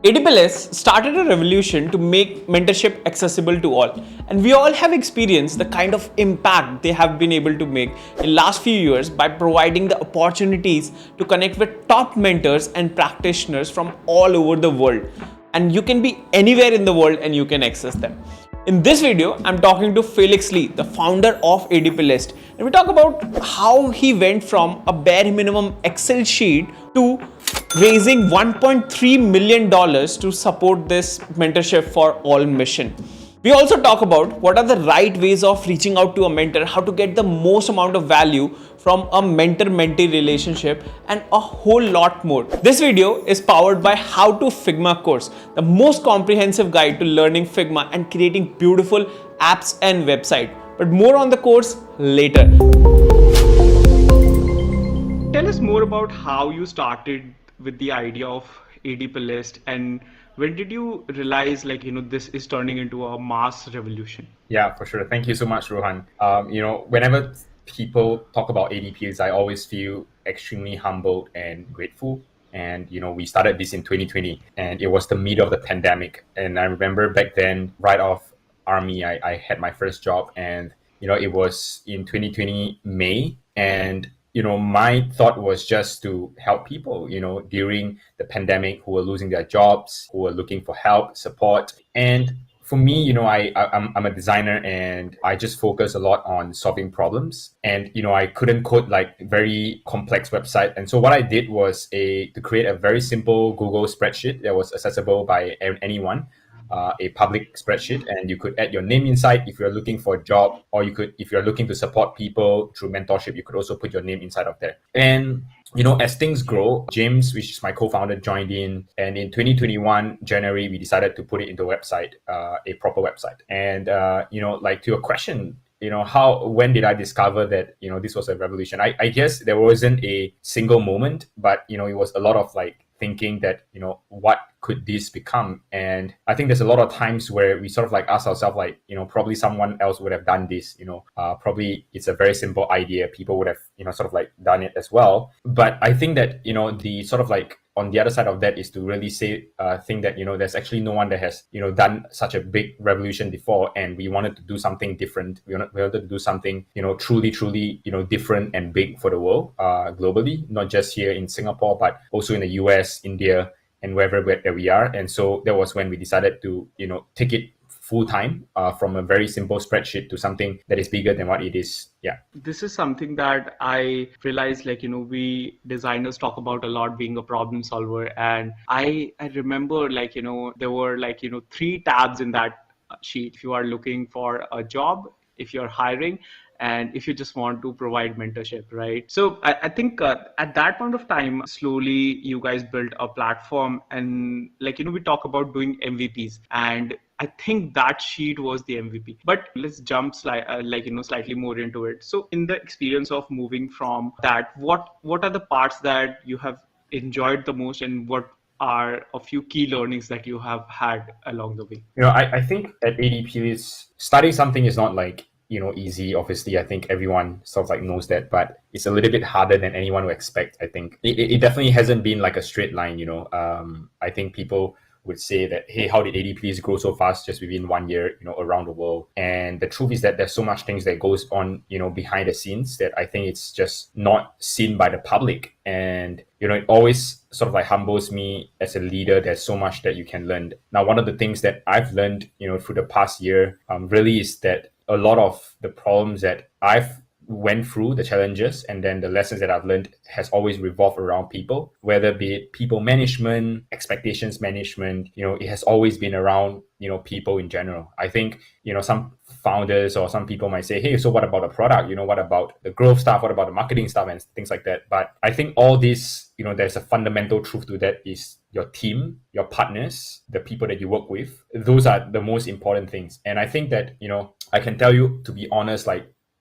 Adplist started a revolution to make mentorship accessible to all, and we all have experienced the kind of impact they have been able to make in last few years by providing the opportunities to connect with top mentors and practitioners from all over the world. And you can be anywhere in the world and you can access them. In this video, I'm talking to Felix Lee, the founder of Adplist, and we talk about how he went from a bare minimum Excel sheet to raising $1.3 million to support this mentorship for all mission. We also talk about what are the right ways of reaching out to a mentor, how to get the most amount of value from a mentor-mentee relationship, and a whole lot more. This video is powered by How to Figma course, the most comprehensive guide to learning Figma and creating beautiful apps and website. But more on the course later. Tell us more about how you started with the idea of Adplist, and when did you realize this is turning into a mass revolution? Yeah, for sure. Thank you so much, Rohan. Whenever people talk about ADPs, I always feel extremely humbled and grateful. And, we started this in 2020 and it was the middle of the pandemic. And I remember back then, right off army, I had my first job and, it was in 2020 May. And my thought was just to help people, during the pandemic who were losing their jobs, who were looking for help, support. And for me, I'm a designer and I just focus a lot on solving problems. And, I couldn't code like very complex website. And so what I did was to create a very simple Google spreadsheet that was accessible by anyone. A public spreadsheet, and you could add your name inside if you're looking for a job, or if you're looking to support people through mentorship, you could also put your name inside of there. And as things grow, James, which is my co-founder, joined in, and in 2021 January we decided to put it into a website, a proper website. And to your question, when did I discover that this was a revolution? I guess there wasn't a single moment, but it was a lot of thinking that what could this become. And I think there's a lot of times where we sort of ask ourselves probably someone else would have done this, probably it's a very simple idea, people would have sort of done it as well. But I think that the sort of on the other side of that is to really think that there's actually no one that has done such a big revolution before, and we wanted to do something different. We wanted to do something truly different and big for the world, globally, not just here in Singapore but also in the US, India, and wherever we are. And so that was when we decided to take it full time, from a very simple spreadsheet to something that is bigger than what it is. Yeah. This is something that I realized, we designers talk about a lot, being a problem solver. And I remember there were 3 tabs in that sheet. If you are looking for a job, if you're hiring, and if you just want to provide mentorship, right? So I think at that point of time, slowly you guys built a platform, and we talk about doing MVPs, and I think that sheet was the MVP. But let's jump slightly more into it. So in the experience of moving from that, what are the parts that you have enjoyed the most, and what are a few key learnings that you have had along the way? I think at ADP, starting something is not easy. Obviously, I think everyone sort of knows that, but it's a little bit harder than anyone would expect. I think it definitely hasn't been a straight line. I think people would say that, hey, how did ADPs grow so fast just within 1 year, around the world? And the truth is that there's so much things that goes on, behind the scenes that I think it's just not seen by the public. And, it always sort of humbles me as a leader. There's so much that you can learn. Now, one of the things that I've learned, through the past year, really is that a lot of the problems that I've went through, the challenges, and then the lessons that I've learned has always revolved around people, whether be it people management, expectations management, it has always been around, people in general. I think, some founders or some people might say, hey, so what about the product? What about the growth stuff? What about the marketing stuff and things like that? But I think all this, there's a fundamental truth to that is your team, your partners, the people that you work with. Those are the most important things. And I think that, I can tell you, to be honest,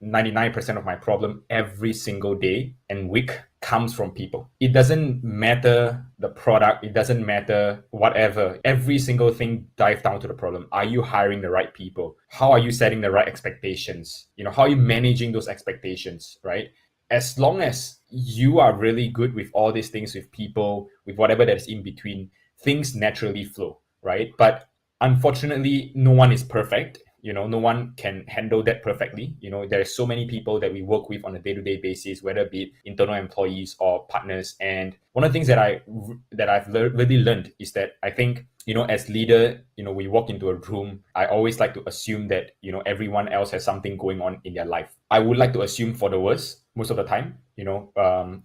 99% of my problem every single day and week comes from people. It doesn't matter the product, it doesn't matter whatever. Every single thing dives down to the problem. Are you hiring the right people? How are you setting the right expectations? How are you managing those expectations, right? As long as you are really good with all these things, with people, with whatever that is in between, things naturally flow, right? But unfortunately, no one is perfect. No one can handle that perfectly. There are so many people that we work with on a day-to-day basis, whether it be internal employees or partners. And one of the things that I've really learned is that I think, as leader, we walk into a room, I always like to assume that, everyone else has something going on in their life. I would like to assume for the worst most of the time.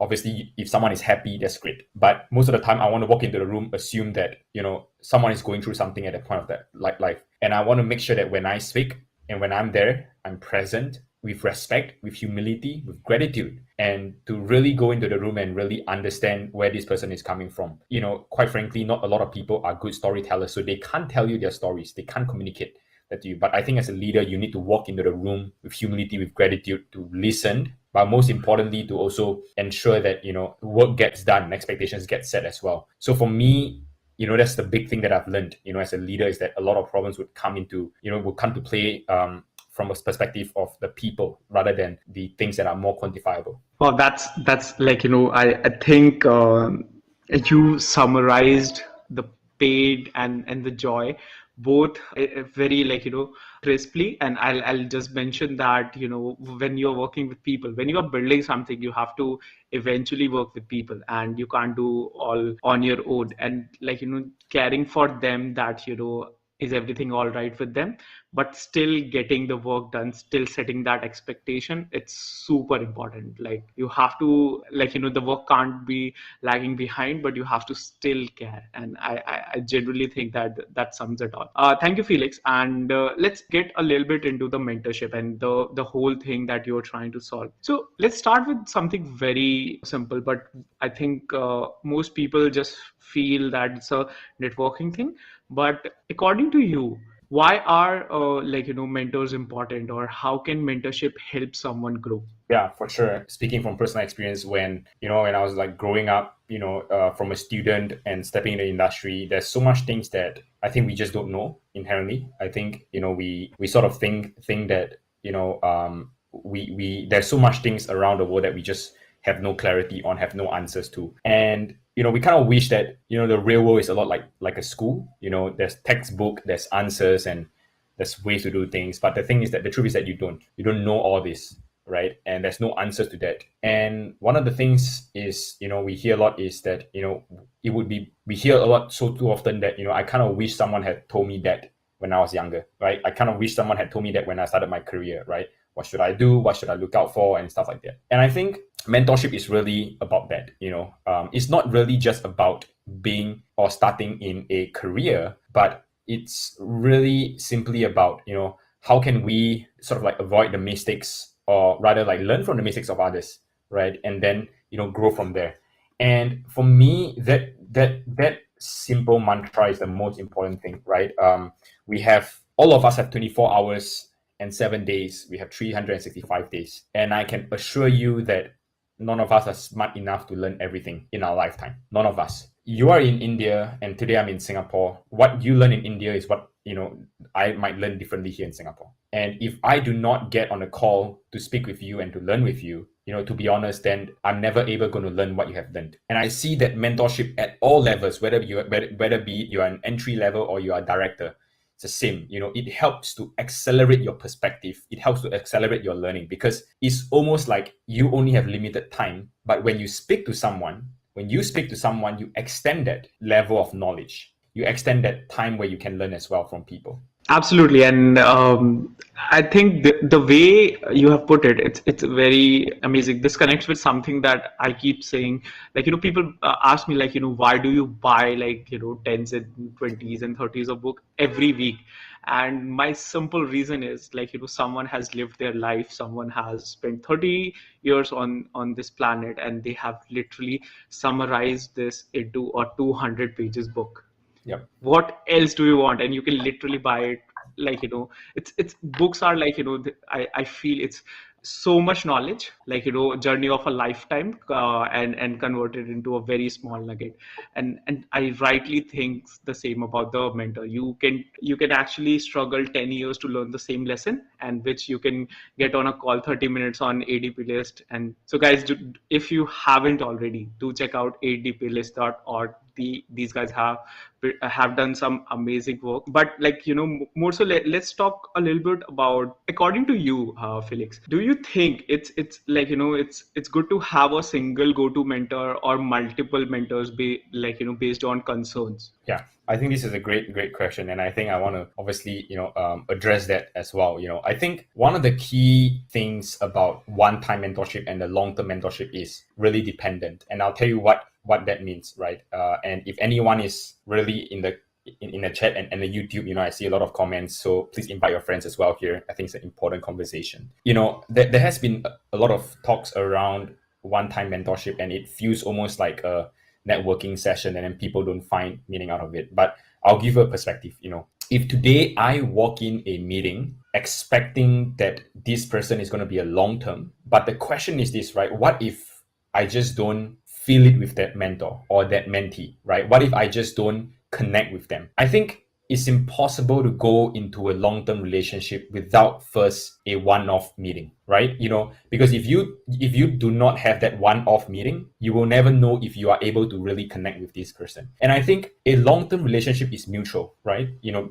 Obviously, if someone is happy, that's great. But most of the time, I want to walk into the room, assume that, someone is going through something at that point of that life. And I want to make sure that when I speak and when I'm there, I'm present with respect, with humility, with gratitude, and to really go into the room and really understand where this person is coming from. Quite frankly, not a lot of people are good storytellers, so they can't tell you their stories. They can't communicate that to you. But I think as a leader, you need to walk into the room with humility, with gratitude, to listen, but most importantly, to also ensure that, work gets done, expectations get set as well. So for me, that's the big thing that I've learned, as a leader, is that a lot of problems would come to play from a perspective of the people rather than the things that are more quantifiable. Well, that's like, I think you summarized the pain and the joy both very, like, crisply. And I'll just mention that, when you're working with people, when you are building something, you have to eventually work with people, and you can't do all on your own. And, like, caring for them, that, is everything all right with them, but still getting the work done, still setting that expectation, it's super important. Like, you have to, like, the work can't be lagging behind, but you have to still care. And I genuinely think that that sums it all. Thank you, Felix. And let's get a little bit into the mentorship and the whole thing that you're trying to solve. So let's start with something very simple, but I think most people just feel that it's a networking thing. But according to you, why are mentors important, or how can mentorship help someone grow? Yeah, for sure. Speaking from personal experience, when I was like growing up, from a student and stepping in the industry, there's so much things that I think we just don't know inherently. I think, we sort of think that, we there's so much things around the world that we just have no clarity on, have no answers to. And, we kind of wish that, the real world is a lot like a school. There's textbook, there's answers, and there's ways to do things. But the thing is that the truth is that you don't know all this, right? And there's no answers to that. And one of the things is, we hear a lot is that, we hear a lot so too often that, I kind of wish someone had told me that when I was younger, right? I kind of wish someone had told me that when I started my career, right? What should I do? What should I look out for? And stuff like that. And I think mentorship is really about that. It's not really just about being or starting in a career, but it's really simply about, how can we sort of like avoid the mistakes, or rather like learn from the mistakes of others, right? And then, grow from there. And for me, that simple mantra is the most important thing, right? All of us have 24 hours and 7 days. We have 365 days. And I can assure you that none of us are smart enough to learn everything in our lifetime. None of us. You are in India and today I'm in Singapore. What you learn in India is what, I might learn differently here in Singapore. And if I do not get on a call to speak with you and to learn with you, to be honest, then I'm never able going to learn what you have learned. And I see that mentorship at all levels, whether be you're an entry level or you are a director, it's the same. It helps to accelerate your perspective. It helps to accelerate your learning, because it's almost like you only have limited time. But when you speak to someone, you extend that level of knowledge. You extend that time where you can learn as well from people. Absolutely. And I think the way you have put it, it's very amazing. This connects with something that I keep saying. Like, people ask me, like, why do you buy, like, tens and 20s and 30s of book every week? And my simple reason is, like, someone has lived their life, someone has spent 30 years on this planet, and they have literally summarized this into a 200 pages book. Yep. What else do you want? And you can literally buy it. Like, it's books are like, I feel it's so much knowledge, like, journey of a lifetime, and converted into a very small nugget. And I rightly think the same about the mentor. You can actually struggle 10 years to learn the same lesson, and which you can get on a call 30 minutes on Adplist. And so, guys, if you haven't already, do check out adplist.org. these guys have done some amazing work. But like, more so, let's talk a little bit about, according to you, Felix, do you think it's like, it's good to have a single go-to mentor or multiple mentors, based on concerns? Yeah, I think this is a great question, and I think I want to obviously address that as well. I think one of the key things about one-time mentorship and the long-term mentorship is really dependent, and I'll tell you what that means, right? And if anyone is really in the chat and the YouTube, I see a lot of comments, so please invite your friends as well here. I think it's an important conversation. There has been a lot of talks around one-time mentorship, and it feels almost like a networking session, and then people don't find meaning out of it. But I'll give you a perspective. If today I walk in a meeting expecting that this person is going to be a long term, but the question is this, right? What if I just don't feel it with that mentor or that mentee, right? What if I just don't connect with them? I think it's impossible to go into a long-term relationship without first a one-off meeting, right? Because if you do not have that one-off meeting, you will never know if you are able to really connect with this person. And I think a long-term relationship is mutual, right?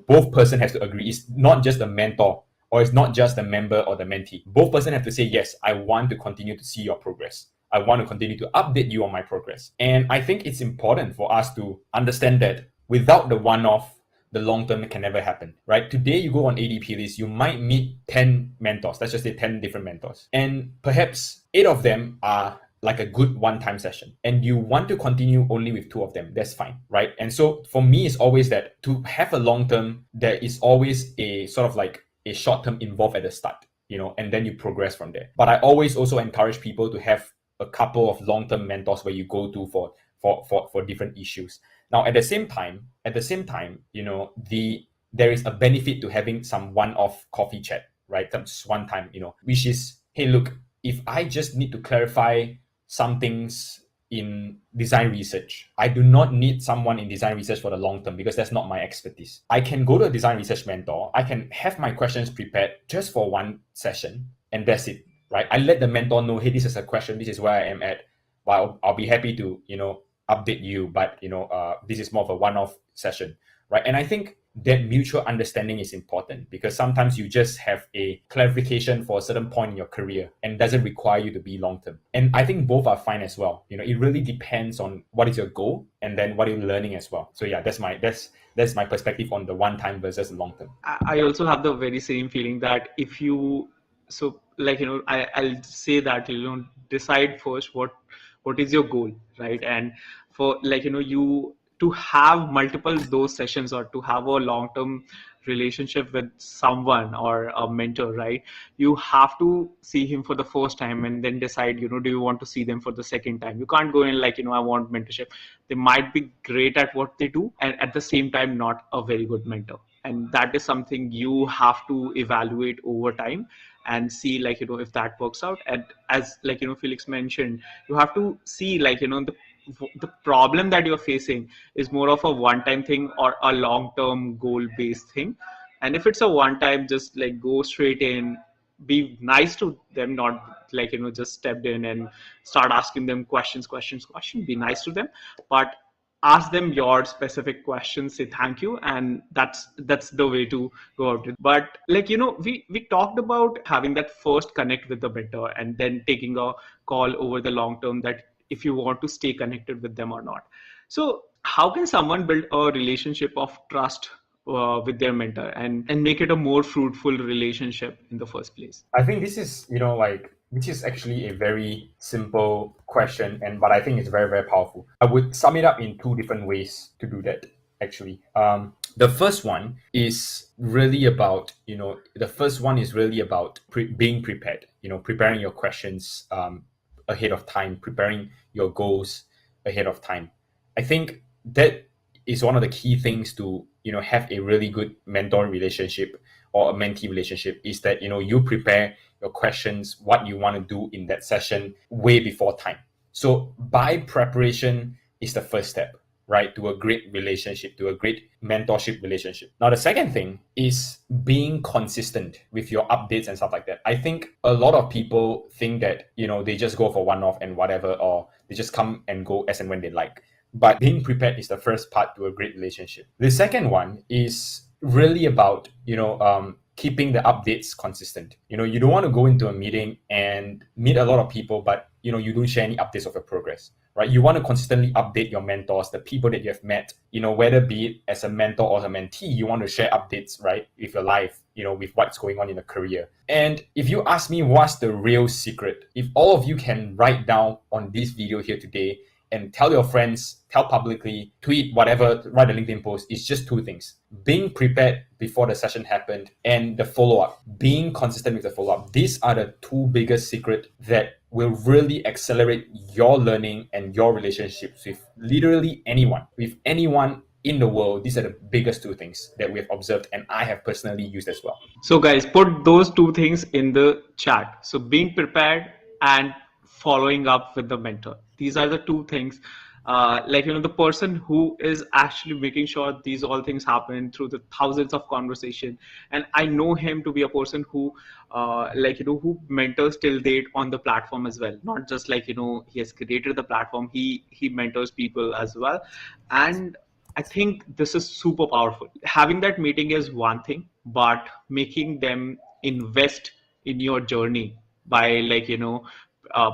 Both person has to agree. It's not just the mentor, or it's not just the member or the mentee. Both person have to say, yes, I want to continue to see your progress. I want to continue to update you on my progress. And I think it's important for us to understand that without the one-off, the long term can never happen, right? Today you go on ADP list, you might meet 10 mentors. Let's just say 10 different mentors. And perhaps 8 of them are like a good one-time session. And you want to continue only with 2 of them. That's fine, right? And so for me, it's always that to have a long term, there is always a sort of like a short term involved at the start, and then you progress from there. But I always also encourage people to have a couple of long-term mentors where you go to for different issues. Now, at the same time, there is a benefit to having some one-off coffee chat, right? Just one time, which is, hey, look, if I just need to clarify some things in design research, I do not need someone in design research for the long term because that's not my expertise. I can go to a design research mentor. I can have my questions prepared just for one session, and that's it, right? I let the mentor know, hey, this is a question, this is where I am at. Well, I'll be happy to, update you, but this is more of a one-off session, right? And I think that mutual understanding is important because sometimes you just have a clarification for a certain point in your career and doesn't require you to be long-term. And I think both are fine as well. It really depends on what is your goal and then what you're learning as well. So yeah, that's my perspective on the one-time versus long-term. I also have the very same feeling that if you, so like, I'll say that, decide first what is your goal, right? And for like, you to have multiple those sessions or to have a long-term relationship with someone or a mentor, right? You have to see him for the first time and then decide, do you want to see them for the second time? You can't go in like, I want mentorship. They might be great at what they do and at the same time not a very good mentor. And that is something you have to evaluate over time and see like, if that works out. And as like, Felix mentioned, you have to see like, the problem that you're facing is more of a one-time thing or a long-term goal-based thing. And if it's a one-time, just like go straight in, be nice to them, not like, just stepped in and start asking them questions, be nice to them, but ask them your specific questions, say thank you, and that's the way to go out it. But like, we talked about having that first connect with the mentor and then taking a call over the long term that if you want to stay connected with them or not. So how can someone build a relationship of trust with their mentor and make it a more fruitful relationship in the first place? I think this is, which is actually a very simple question, but I think it's very, very powerful. I would sum it up in 2 different ways to do that, actually. The first one is really about, being prepared, preparing your questions ahead of time, preparing your goals ahead of time. I think that is one of the key things to, have a really good mentor relationship or a mentee relationship is that, you prepare your questions, what you want to do in that session way before time. So by preparation is the first step, right, to a great relationship, to a great mentorship relationship. Now, the second thing is being consistent with your updates and stuff like that. I think a lot of people think that, they just go for one-off and whatever, or they just come and go as and when they like. but being prepared is the first part to a great relationship. The second one is really about, keeping the updates consistent. You don't want to go into a meeting and meet a lot of people, but you don't share any updates of your progress, right? You want to consistently update your mentors, the people that you have met, whether be it as a mentor or a mentee, you want to share updates, right, with your life, with what's going on in the career. And if you ask me what's the real secret, if all of you can write down on this video here today and tell your friends, tell publicly, tweet, whatever, write a LinkedIn post, it's just two things. Being prepared before the session happened and the follow-up, being consistent with the follow-up. These are the two biggest secrets that will really accelerate your learning and your relationships with literally anyone, in the world. These are the biggest two things that we have observed and I have personally used as well. So guys, put those two things in the chat. So being prepared and following up with the mentor. These are the two things. The person who is actually making sure these all things happen through the thousands of conversation. And I know him to be a person who, who mentors till date on the platform as well. Not just he has created the platform, he mentors people as well. And I think this is super powerful. Having that meeting is one thing, but making them invest in your journey by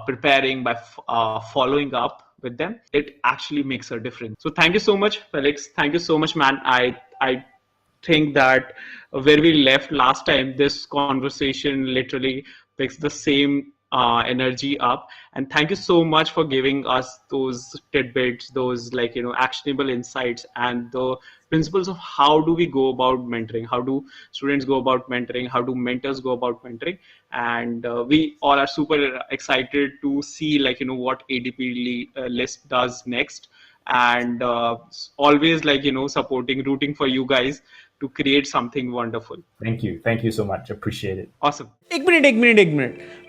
preparing, by following up with them, it actually makes a difference. So thank you so much, Felix. Thank you so much, man. I think that where we left last time, this conversation literally picks the same energy up. And thank you so much for giving us those tidbits, those actionable insights and the principles of how do we go about mentoring, how do students go about mentoring, how do mentors go about mentoring. And we all are super excited to see what ADP list does next, and always supporting, rooting for you guys to create something wonderful. Thank you so much, appreciate it. Awesome. एक minute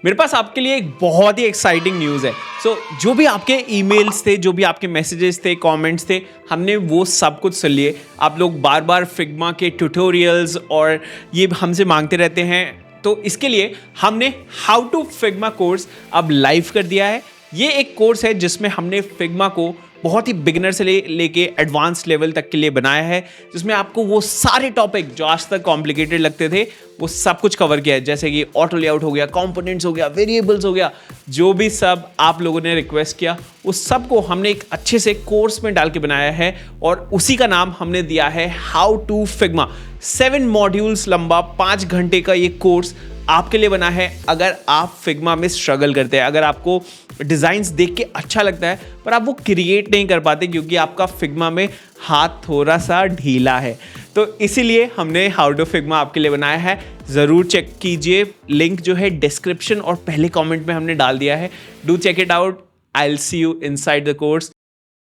मेरे पास आपके लिए एक बहुत ही exciting news है. सो जो भी आपके ईमेल्स थे, जो भी आपके मैसेजेस थे, कमेंट्स थे, हमने वो सब कुछ सुन लिए. आप लोग बार बार फिग्मा के ट्यूटोरियल्स और ये हमसे मांगते रहते हैं, तो इसके लिए हमने हाउ टू फिग्मा कोर्स अब लाइव कर दिया है. ये एक कोर्स है जिसमें हमने फिग्मा को बहुत ही बिगिनर से लेके एडवांस लेवल तक के लिए बनाया है, जिसमें आपको वो सारे टॉपिक जो आज तक कॉम्प्लिकेटेड लगते थे वो सब कुछ कवर किया है. जैसे कि ऑटो लेआउट हो गया, कंपोनेंट्स हो गया, वेरिएबल्स हो गया, जो भी सब आप लोगों ने रिक्वेस्ट किया उस सब को हमने एक अच्छे से कोर्स में डाल के बनाया है. और उसी का नाम हमने दिया है हाउ टू फिग्मा. 7 मॉड्यूल्स लंबा 5 घंटे का ये कोर्स आपके लिए बना है. अगर आप फिग्मा में स्ट्रगल करते हैं, अगर आपको डिज़ाइंस देख के अच्छा लगता है पर आप वो क्रिएट नहीं कर पाते क्योंकि आपका फिग्मा में हाथ थोड़ा सा ढीला है, तो इसीलिए हमने हाउ टू फिग्मा आपके लिए बनाया है. ज़रूर चेक कीजिए, लिंक जो है डिस्क्रिप्शन और पहले कमेंट में हमने डाल दिया है. Do check it out. I will see you inside the course.